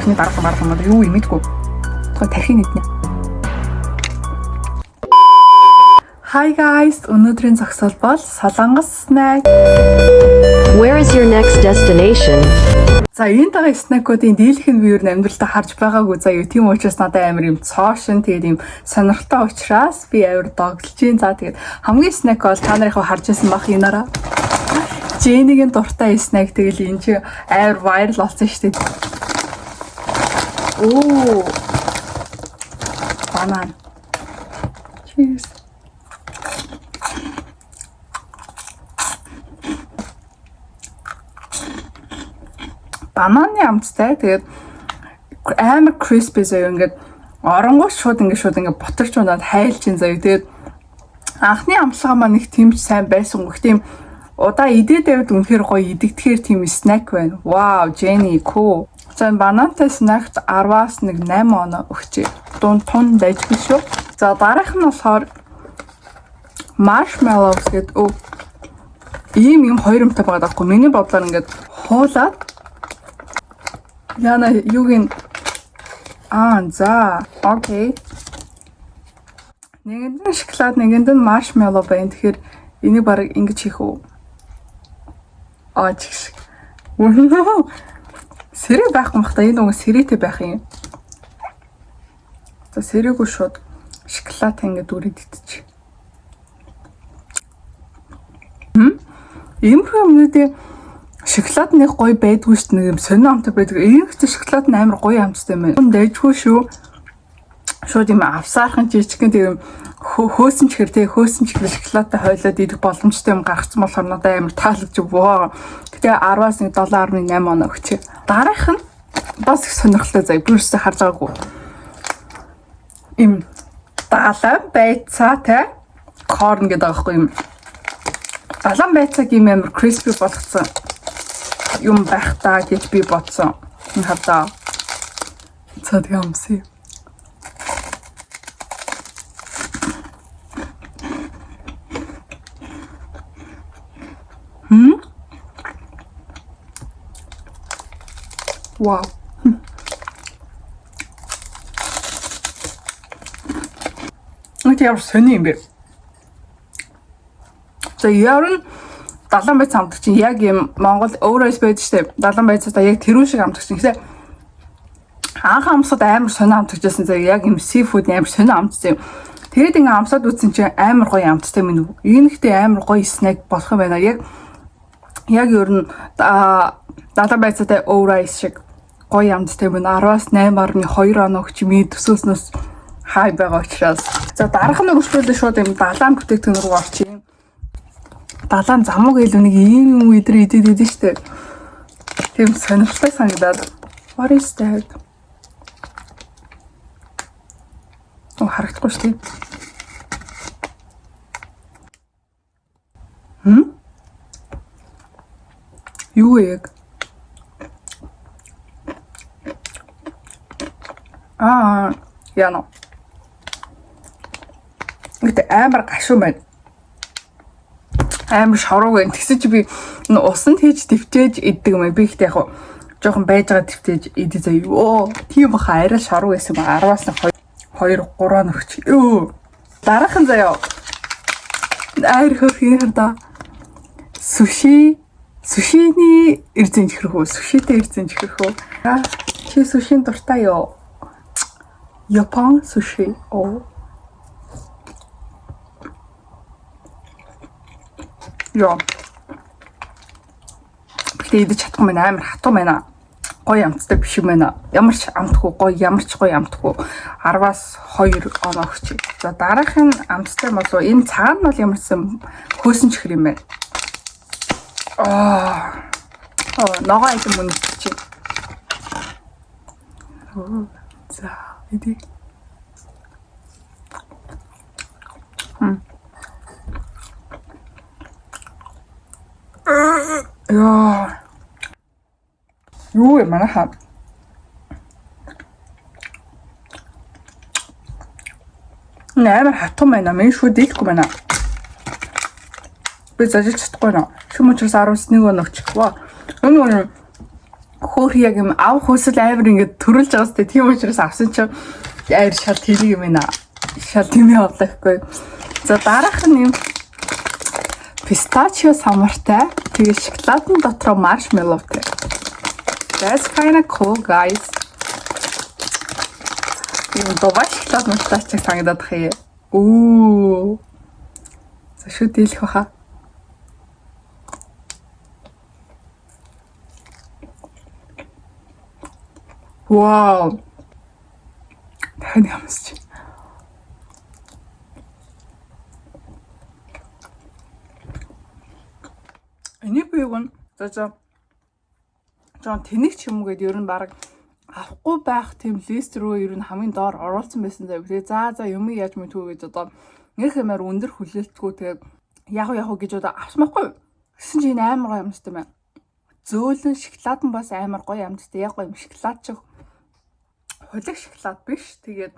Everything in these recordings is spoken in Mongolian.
Эхний дарга юу юм мэдгүй. Тэгвэл тархин иднэ. Hi guys, өнөөдрийн зогсоол бол Солонгос snack. Where is your next destination? За энэ тагаа снэкүүдийн дийлэх нь би юу амьдралдаа харж байгаагүй заяа. Тийм учраас надад амар юм цоошин тэгээд юм сонирхолтой учраас би амар догдолж гин. За тэгээд хамгийн снэк бол та нарыг харж байсан бах энараа. Жэнигийн дуртай снэк тэгэл энэ чи амар viral болсон шүү дээ. Оо. Банан. Cheers. Бананы амттай тэгээд амар crispy заяа ингээд оронгоос шууд ингээд боторч унаад хайлж ин заяа тэгээд анхны амтлагаа маань их тэмч сайн байсан гэх тийм удаа идээд байвал үнэхээр гоё идэгдэхээр тийм snack байна. Вау, Jenny cool. За банантай snack 10-аас 8 оноо өгчээ. Дунд тун дайжгүй шүү. За дараах нь болохоор marshmallows гэдэг ийм хоёр юмтай байгаа даахгүй. Миний бодлоор ингээд хуулаад Яна юугийн за окей. Нэгэнд нь шоколад, нэгэнд нь маршмеллоу байна. Тэгэхээр энийг бараг ингэж хийх үү? Чигш. Сэрэг байх юм хта. Энэ нөгөө сэрэгтэй байх юм. За сэрэггүй шууд шоколад ингэж үрээд идчих. Иймэрхүү юмнуудыг шоколад нэг гоё байдгүй шүү дээ. Нэг юм сонио амттай байдаг. Иймэрхүү шоколад нь амар гоё амттай юм байна. Дайжгүй шүү. Шууд юм авсаархан жижигхэн тийм хөөсөн чихэр тий хөөсөн чихэр шоколадтай хойлоод идэх боломжтой юм гаргацсан болохоор надад амар таалагдж воо. Гэтэ 10-аас 7.8 оноо өгчээ. Дараах нь бас их сонирхолтой заяа. Бүрсээ харж байгаагүй. Им далайн байцаатай корн гэдэг аахгүй юм. Далайн байцааг юм амар crispy болгоцсон юм байх таа гэж би бодсон. Энэ хавтаа цад ямси. Вау. Энд ямар сони юм бэ? За яарн далайн байц амтгч чинь яг юм Монгол өөрөөс байдаг штеп. Далайн байцаа яг тэрүүн шиг амтгч чинь. Гэхдээ анх амсад амар сонио амтгчсэн заа яг юм seafood амар сонио амтсан юм. Тэгээд ингээ амсаад үтсэн чинь амар гоё амттай минь үү. Иймэрхтэй амар гоё snack болох юм байна. Яг ер нь далайн байцаатай өөрөөс шиг гоё амттай байна. 10-аас 8.2 оноо өгч миний төсөөснөөс хай байгаа учраас. За дараах нь өргөжлөлөө шууд юм далайн бүтээгдэхүүн рүү орчих. Далайн замууг илүү нэг ийм юм өдрөө идэв штэ. Тийм сонирхолтой санагдаад. What is that? Харагдахгүй штэ. Юу яг? Яно. Гэтэ амар гашуун байна. Амар шорог байна. Тэгсэн чи би усанд хийж твчээж иддэг юм. Би ихтэй яг жоохон байж байгаа твчээж идэ заяа. Оо, тийм баха арай шорог байсан ба 10-аас 2 3 нөхч. Өө. Дараах нь заяа. Айр хөрхийн харда. Сушины эрзэн чихрэх үү? Сушитэй эрзэн чихрэх үү? Чи сушин дуртай юу? Япон суши. Яа. Гэтэ идэж чадахгүй мэн амар хатуу байна. Гоё амттай биш юм байна. Ямар ч амтгүй гоё, ямар ч гоё амтгүй 10-аас 2 оноо өгч. За дараах нь амттай болов. Энэ цаана нь бол ямарсан хөөсөн чихэр юм байна. Ногоо айдэн мөн чи. За, иди. Яа. Юу юм манайхаа. Нээр хатуу байна. Мен шууд дийлэхгүй байна. Би зажиж чадахгүй нөө. Шүмэн ч бас 11 өнөгч. Өө. Өнөө хөөх яг юм ав хөсөл амар ингээд төрүүлж байгаа сте. Тийм учраас авсан чинь яар шал тэрийг юм байна. Шал тийм явлаа гэхгүй. За дараах нь юм пистачио самартай. Тэгээ шоколадын дотроо маршмеллоутай. That's kind of cool, guys. Ийм дубай шоколад мультачиг санагдаад хаяа. Оо. За шүү дийлэх баха. Вау. Хэн ямсч. Эний бийг нь за жон тэнэг ч юм уу гэд ер нь баг авахгүй байх тийм лист рүү ер нь хамгийн доор оруулсан байсан зав. Тэгээ за юм яаж мэдвүү гэж одоо нэг хэмээр өндөр хүлээлтгүй тэгээд яг гэж одоо авсмахгүй. Гэсэн чинь амар гоё юмстай байна. Зөөлөн шоколад нь бас амар гоё юмстай. Яг гоё юм шоколад ч хулиг шоколад биш. Тэгээд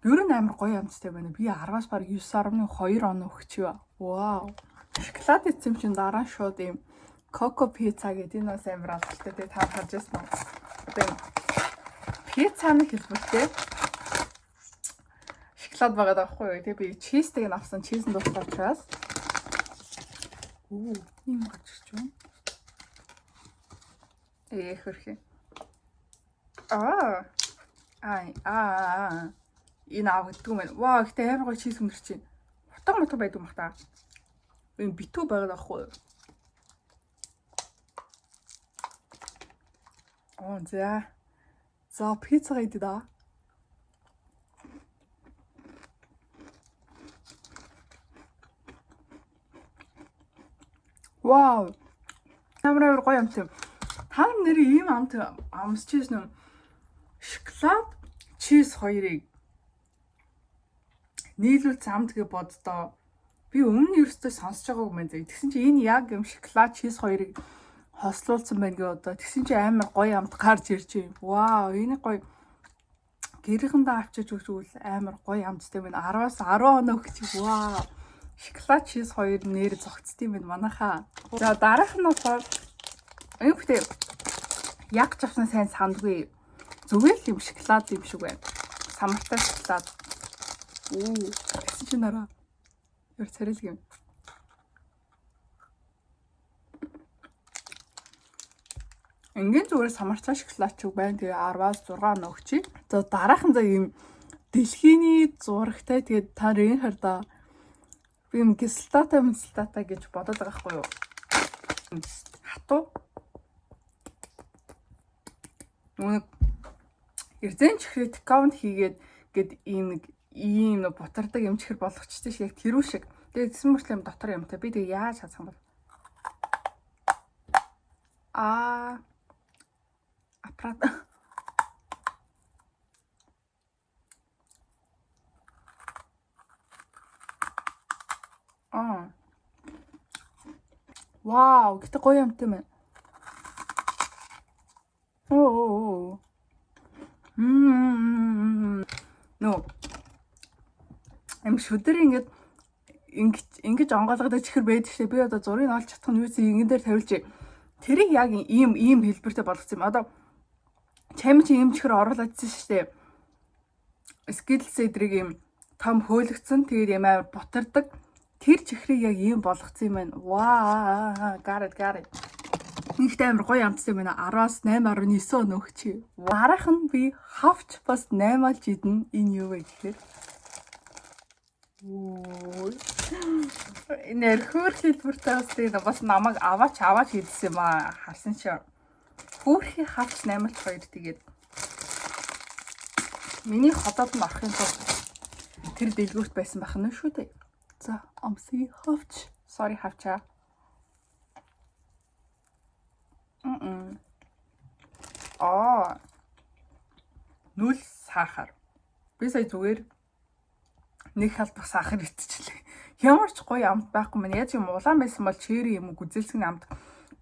ер нь амар гоё юмстай байна. Би 10-аас баг 9.2 он өгч юу. Вау. Шоколад эзэм чинь дараа шууд юм коко пицца гэдэг энэ бас амар алдартай. Тэгээ та харж байсан уу? Одоо пиццаны хэлбэртэй шоколад байгаа даахгүй юу? Тэгээ би чизтэйг нь авсан. Чиз нь дуусах учраас. Оо, ийм гачч юм. Хөрхи. Энэ авагддаг юм байна. Вау, ихтэй амар гоё чиз хүмэрч чинь. Утга байдаг юм бах та. Энэ битүү байгаа даахгүй юу? Оо за пицца идэ да. Вау. Амар гоё юм тийм. Та нар ийм амс чиз нэ шоколад чиз хоёрыг нийлүүл замдгээ боддоо. Би өмнө нь ерөөсөө сонсож байгааг юм байна. Тэгсэн чинь энэ яг юм шоколад чиз хоёрыг хослуулсан байна гэ одоо. Тэгсэн чинь амар гоё амт гарч ирж юм. Вау, энэ гоё гэрэхэндээ авчиж өгчүүл амар гоё амттай байна. 10-аас 10 оноо өгч. Вау. Шоколад чиз хоёр нэр зогцдсон юм байна манайхаа. За дараах нь болохоор энэ бүхтэй яг ч авсан сайн сандгүй. Зүгээр л юм шоколад юм шиг байна. Самартай шоколад. Оо, тэгсэн чинь нараа. Ер царилг юм. Ингийн зүгээр самарцаа шоколад ч байна. Тэгээ 10-аас 6 нөгчий. За дараах нь ийм дэлхийний зурагтай тэгээд та энэ хараа би юм гисэлтата гэж бодоод байгаа хгүй юу? Хатуу. Нүг эрдэн чихрээ аккаунт хийгээд гээд ийм бутардаг юм чихэр болгочтой шиг яг тэрүү шиг. Тэгээд тэсэн мөртлөө юм дотор юмтай. Би тэгээ яаж хасах юм бол? Апрат. Вау, гэтэ гоё юмтай байна. Оо. Нөө. Шүдэр ингэж онгойлгоод чихэр байдаг шээ. Би одоо зургийг олж чадах нь юусэн ингэн дээр тавилж. Тэрийг яг ийм хэлбэртэй болгосон юм. Одоо чам чи ийм чихэр оруулаадсэн шүү дээ. Skills эдрийг ийм том хөөлөгцөн тэгээд юм амар бутардаг. Тэр чихрийг яг ийм болгосон юм байна. Ваа, got it. Нэгтэй амар гоё амтсан юм байна. 10-аас 8.9 өнө өгч. Дараах нь би хавч бас 8-аар жидэн энэ юу вэ гэхээр. Энэ хөр хэлбэртэй бас тийм бас намайг аваач хийдсэн юм аа. Харсан чи хөөрхий хавч 8.2 тэгээд миний хотод нь орохын тулд тэр дэлгүүрт байсан байх нь шүү дээ. За, амсыг хавч. Sorry хавчаа. Нүл сахар. Би сая зүгээр нэг халбах сахар итчихлээ. Ямар ч гоё амт байхгүй мэн. Яаж юм улаан байсан бол чери юм уу гүзэлсэн амт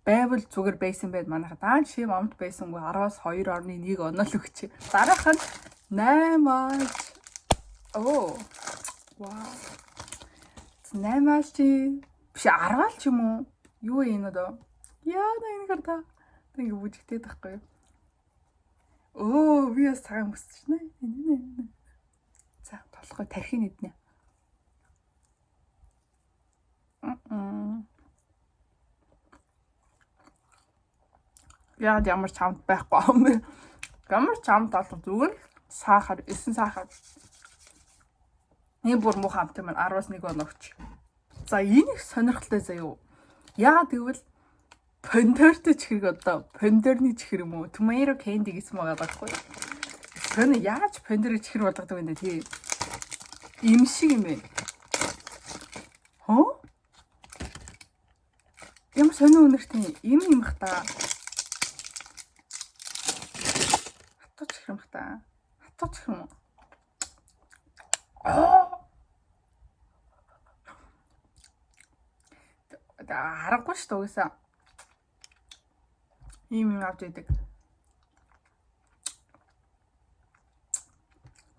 байвал зүгээр байсан байд манайха. Даан шив амт байсангүй 10-аас 2.1 оноо л өгч. Дараах нь 8-аас. Оо. Вау. 8-аас чи биш 10-аас ч юм уу? Юу энэ одоо? Яа на энэ гэрдэ. Ингээ бүжигдээд байхгүй юу? Өө би бас цагаан мөсч байна. За толгой тархин иднэ. Яг ямар чамд байхгүй юм бэ? Ямар чамд толгой зүгээр сахар, 9 сахар. Энэ бүр муу хамт юм 10-аас 1 оногч. За энэ их сонирхолтой заяа. Яагаад гэвэл Пандортой чихрэг одоо пандорны чихэр юм уу? Tomato candy гэсэн байгаа байхгүй. Тэр нь яаж пандорны чихэр болгодог вэ тий? Им шиг юм бэ? Хөө? Ямар сонио өнөртэй им имх та. Хатуу чихэр юм та. Хатуу чихэр юм уу? Харахгүй шүү дээ угаасаа. Ийм авч идэг.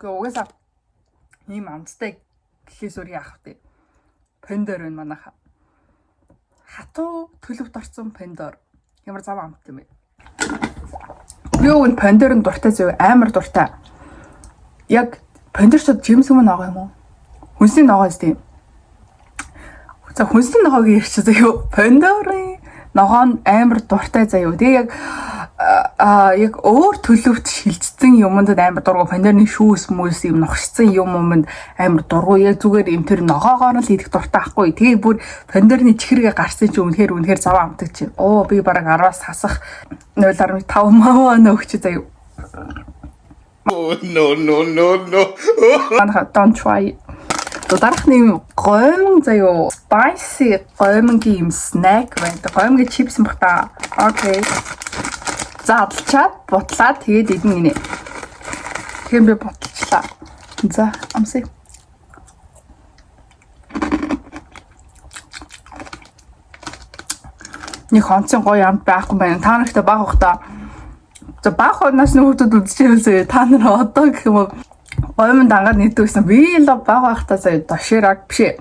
Угаасаа ийм амттай гэхээс өөр яах вэ? Пандор байна манайха. Хатуу төлөвт орсон пандор. Ямар зав амт юм бэ? Юу энэ пандорын дуртай зөв амар дуртай. Яг пандорчод жимс юм байгаа юм уу? Хүнсний ногоо зү. За хүнсний ногоог ярьчих заяа. Пандорын ногоон амар дуртай заяа. Тэгээ яг өөр төлөвт шилжсэн юмд амар дургу пандорны шүүс мүс юм ногшсон юмд амар дургу яг зүгээр юм тэр ногоогоор л идэх дуртай ахгүй. Тэгээ бүр пандорны чихргээ гарсан чи үнэхээр зав амтдаг чи. Оо би бараг 10-аас хасах 0.5 маа өгч заяа. No. Don't try. Дарах нэм гомн заяо spicy гомнгийн юм snack байна. Гомнгийн чипс юм бах та. Окей. За адлчаад бутлаа тэгээд идэн гинэ. Тэгэхээр би ботлчлаа. За амсыг. Нэг хонцон гоё амт байхгүй байна. Та нартай баг бах та. За баг хоноос нүүдүүд үзчихээсэй. Та нар одоо гэх юм уу гомн дангаар нийтвэсэн би л баг байхдаа заяа дошираг биш.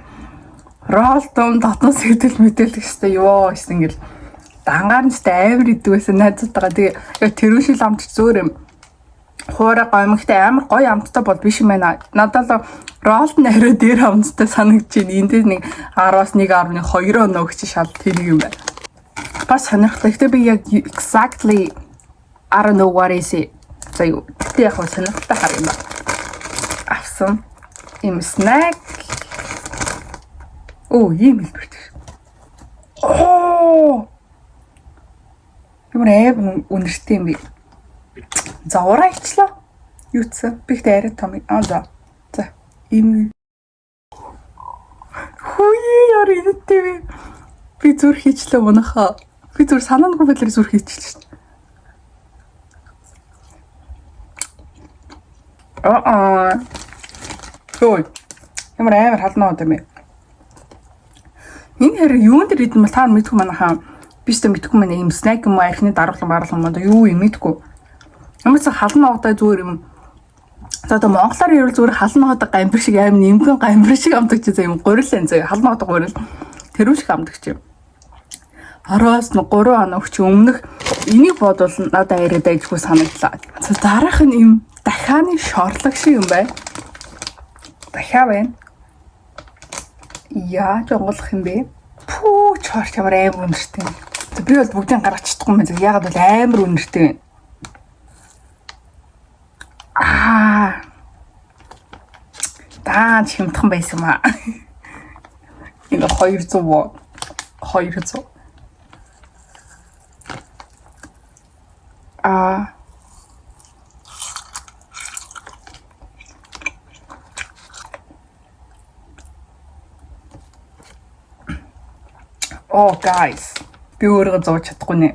Ролтон дотноос хэдэл мэдээлэх хэвээр ёо гэсэн ингээл дангаар нь амар идвэсэн найзтайгаа тэгээ яг тэрүүшил амт зөөр юм. Хуурай гомгтой амар гоё амттай бол биш юм байна. Надад л ролт нь арай дээр амттай санагдаж байна. Энд нэг 10-аас 1.2 өнөөгч шал тэнэг юм байна. Бас сонирхолтой. Гэтэ би яг exactly I don't know what is it. Заяа тэ яг сонирхолтой хар юм байна. Авсан им snack. Оо, ийм хэлбэртэй. Оо. Ямар үнэртэй юм бэ? За ураа ичлээ. Юу ч би ихтэй арай том. За. За. Ийм. Хөөе яар инэтэй. Би зүр хийчлээ мөнхөө. Би зүр санаандгүй байдлаар зүр хийчихлээ шүү дээ. Хөөе. Ямар амар халнаа удаа мэ. Энэ хэрэг юун дээр идэх юм бол та мэдгүй манайхаа биш тэ мэдгүй мань юм снэк юм архины даруулсан баруулсан маа юу юм мэдгүй. Ямар ч халнаа удаа зүгээр юм. За одоо монголоор ярил зүгээр халнаа удаа гамбир шиг аим нэмгэн гамбир шиг амдаг чи юм гурилэн зөө халнаа удаа гурил тэрүү шиг амдаг чи. 10-аас 3 хоног чи өмнөх энийг бодвол надад яриад айжгүй санагдлаа. За дараах нь юм дахианы шорлог шиг юм байна. Дахиа байна. Яа жонголох юм бэ? Пүү чорч ямар амар үнэртэй. Би бол бүгдийг гаргаж чадахгүй юм байна. Ягаад бол амар үнэртэй байна. Даа хэмтхэн байсан юм аа. Энэ 200 вон. 200. Oh guys, би өөрөө зууж чадахгүй нэ.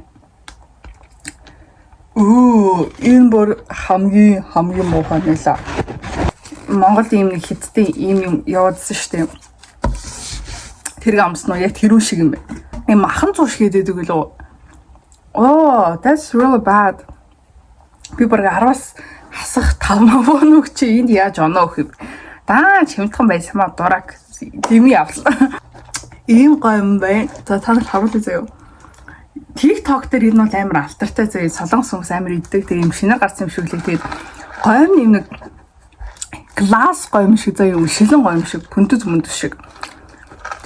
Энэ бүр хамгийн муухай нэлээ. Монгол ийм нэг хиттэй ийм юм яваадсан шүү дээ. Тэр амснаа яг тэрүү шиг юм байна. Ийм махан зууш хийдэг лөө. Oh, that's really bad. Би бүр 10-аас хасах 5 мөн чи энд яаж оноо өгөх юм. Даа чимтхэн байсан маа дурак. Дими явлаа. Ийм гоё юм байна. За та нар харуулъя заяа. TikTok дээр энэ бол амар алтартай зөө солонгос хүмүүс амар иддэг. Тэгээ юм шинэ гарсан юм шиг лээ. Тэгээд гойм юм нэг глаз гойм шиг заа юм шилэн гойм шиг пүнтэз шиг.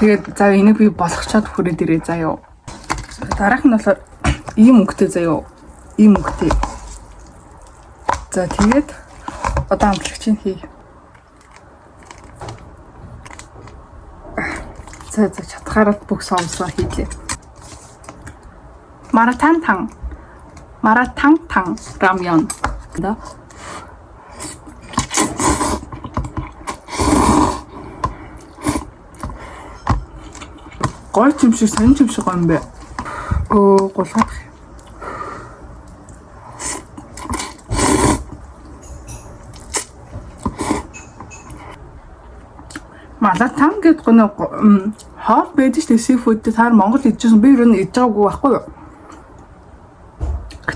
Тэгээд заа энийг би болгочоод хүрээд ирээ заа юу. Дараах нь болохоор ийм өнгөтэй заа юу. Ийм өнгөтэй. За тэгээд одоо амтлагч нь хий. За чадхаараа бүх соомсоо хийлээ. 마라탕탕 라면 да гол юм шиг сонь юм шиг юм бэ гулгах малатан гэдэг гоо хоол байдаг шүү дээ seafood таар Монгол идчихсэн би юу н идэж байгаагүй байхгүй юу.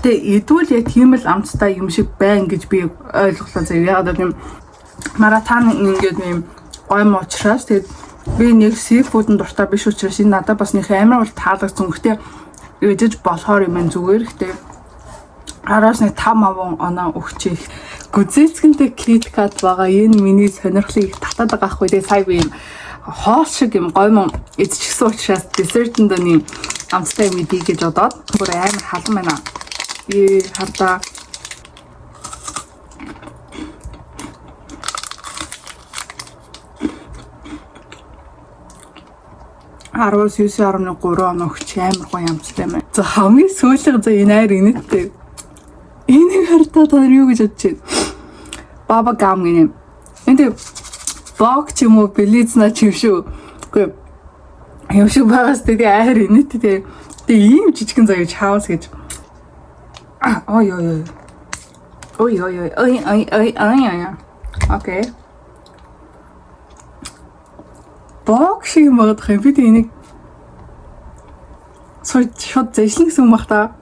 Гэтэ идвэл яг тийм л амттай юм шиг байна гэж би ойлголоо заяа. Яг юм маратан ингээд юм гойм уучраас тэгээд би нэг seafood-ын дуртай биш учраас энэ надад бас нэг амар бол таалагдсан. Гэтэ идэж болохоор юм зүгээр. Гэтэ араас нэг 5 оноо өгчээ. Гүзээцгэнтэй KitKat байгаа. Энэ миний сонирхлыг татаад байгаа хгүй дээ. Сая би юм хоол шиг юм гойм идчихсэн учраас десертэнд нэг амттай юм идий гэж бодоод бүр амар халан байна. Хардаа 19.3 оноо өгч амар гоё амттай байна. За хамгийн сүүлэг за энэ хайр инэттэй. Энийг хардаа та юу гэж бодож байна? Баба гам гинэ. Энд бог ч юм уу билизна ч юм шүү. Үгүй юм шиг байгаас тэгээ хайр инэттэй. Тэгээ ийм жижигэн заяа чаавс гэж. Ой. Окей. Бог шиг магадах юм. Би энийг шууд зэжлэн гэсэн юм бах та.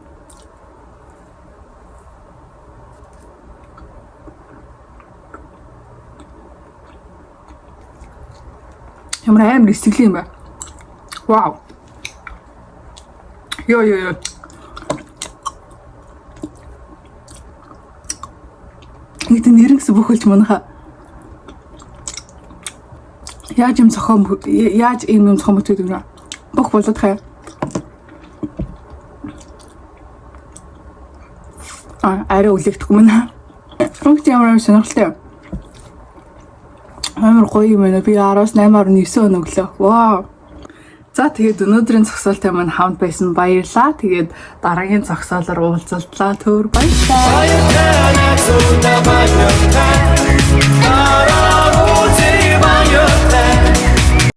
Ямар амар сэтгэл юм бэ? Вау. Йоо. Нэг нэрэн гэсэн бүхэлж манайха. Яаж юм зохион бүтээдэг нэ? Бүх болоод хай. Арай үлэгдэхгүй мэнэ. Бүгд ямар сонирхолтой. Амар гоё юм байна. Би 18.9 оноо өглөө. Вау. За тэгээд өнөөдрийн зогсоолтой маань хамт байсан баярлаа. Тэгээд дараагийн зогсоолоор уулзалтлаа. Түр баярлалаа.